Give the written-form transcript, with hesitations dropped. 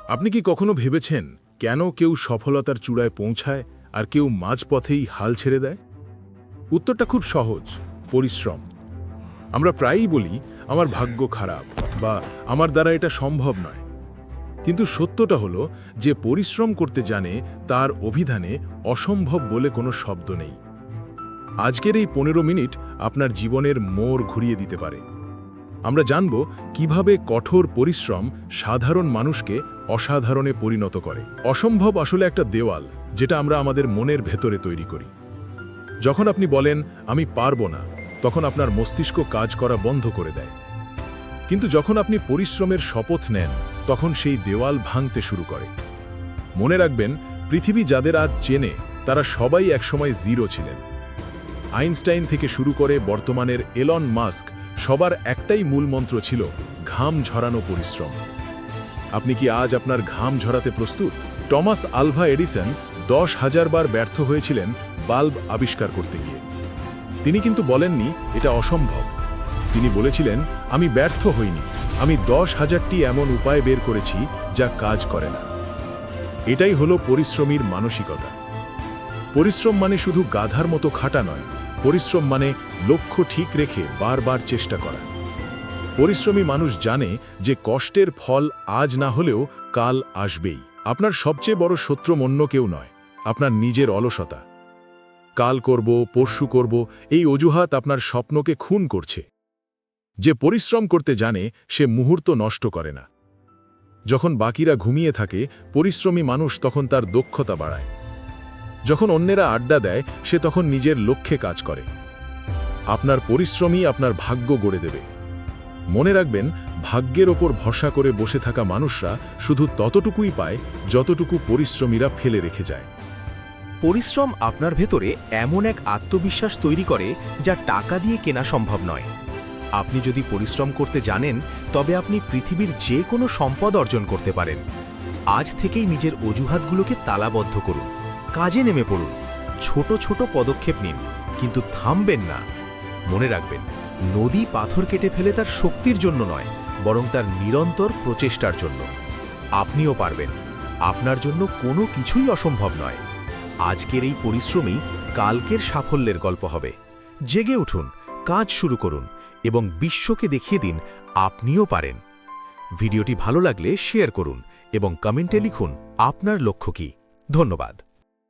আপনি কি কখনো ভেবেছেন কেন কেউ সফলতার চূড়ায় পৌঁছায় আর কেউ মাঝপথেই হাল ছেড়ে দেয়? উত্তরটা খুব সহজ, পরিশ্রম। আমরা প্রায়ই বলি আমার ভাগ্য খারাপ বা আমার দ্বারা এটা সম্ভব নয়। কিন্তু সত্যটা হলো যে পরিশ্রম করতে জানে তার অভিধানে অসম্ভব বলে কোনো শব্দ নেই। আজকের এই 15 মিনিট আপনার জীবনের মোড় ঘুরিয়ে দিতে পারে। আমরা জানব কিভাবে কঠোর পরিশ্রম সাধারণ মানুষকে অসাধারণে পরিণত করে। অসম্ভব আসলে একটা দেওয়াল যেটা আমরা আমাদের মনের ভেতরে তৈরি করি। যখন আপনি বলেন আমি পারবো না, তখন আপনার মস্তিষ্ক কাজ করা বন্ধ করে দেয়। কিন্তু যখন আপনি পরিশ্রমের শপথ নেন, তখন সেই দেওয়াল ভাঙতে শুরু করে। মনে রাখবেন, পৃথিবী যাদের আজ চেনে তারা সবাই একসময় জিরো ছিলেন। আইনস্টাইন থেকে শুরু করে বর্তমানের এলন মাস্ক, সবার একটাই মূল মন্ত্র ছিল ঘাম ঝরানো পরিশ্রম। আপনি কি আজ আপনার ঘাম ঝরাতে প্রস্তুত? টমাস আলভা এডিসন 10,000 বার ব্যর্থ হয়েছিলেন বাল্ব আবিষ্কার করতে গিয়ে। তিনি কিন্তু বলেননি এটা অসম্ভব। তিনি বলেছিলেন আমি ব্যর্থ হইনি, আমি 10,000টি এমন উপায় বের করেছি যা কাজ করে না। এটাই হলো পরিশ্রমীর মানসিকতা। পরিশ্রম মানে শুধু গাধার মতো খাটা নয়, পরিশ্রম মানে লক্ষ্য ঠিক রেখে বারবার চেষ্টা করা। পরিশ্রমী মানুষ জানে যে কষ্টের ফল আজ না হলেও কাল আসবেই। আপনার সবচেয়ে বড় শত্রু অন্য কেউ নয়, আপনার নিজের অলসতা। কাল করব, পরশু করব, এই অজুহাত আপনার স্বপ্নকে খুন করছে। যে পরিশ্রম করতে জানে সে মুহূর্ত নষ্ট করে না। যখন বাকিরা ঘুমিয়ে থাকে, পরিশ্রমী মানুষ তখন তার দক্ষতা বাড়ায়। যখন অন্যেরা আড্ডা দেয়, সে তখন নিজের লক্ষ্যে কাজ করে। আপনার পরিশ্রমই আপনার ভাগ্য গড়ে দেবে। মনে রাখবেন, ভাগ্যের ওপর ভরসা করে বসে থাকা মানুষরা শুধু ততটুকুই পায় যতটুকু পরিশ্রমীরা ফেলে রেখে যায়। পরিশ্রম আপনার ভেতরে এমন এক আত্মবিশ্বাস তৈরি করে যা টাকা দিয়ে কেনা সম্ভব নয়। আপনি যদি পরিশ্রম করতে জানেন, তবে আপনি পৃথিবীর যে কোনো সম্পদ অর্জন করতে পারেন। আজ থেকেই নিজের অজুহাতগুলোকে তালাবদ্ধ করুন, কাজে নেমে পড়ুন, ছোট ছোট পদক্ষেপ নিন, কিন্তু থামবেন না। মনে রাখবেন, নদী পাথর কেটে ফেলে তার শক্তির জন্য নয়, বরং তার নিরন্তর প্রচেষ্টার জন্য। আপনিও পারবেন। আপনার জন্য কোনো কিছুই অসম্ভব নয়। আজকের এই পরিশ্রমই কালকের সাফল্যের গল্প হবে। জেগে উঠুন, কাজ শুরু করুন এবং বিশ্বকে দেখিয়ে দিন আপনিও পারেন। ভিডিওটি ভালো লাগলে শেয়ার করুন এবং কমেন্টে লিখুন আপনার লক্ষ্য কী। ধন্যবাদ।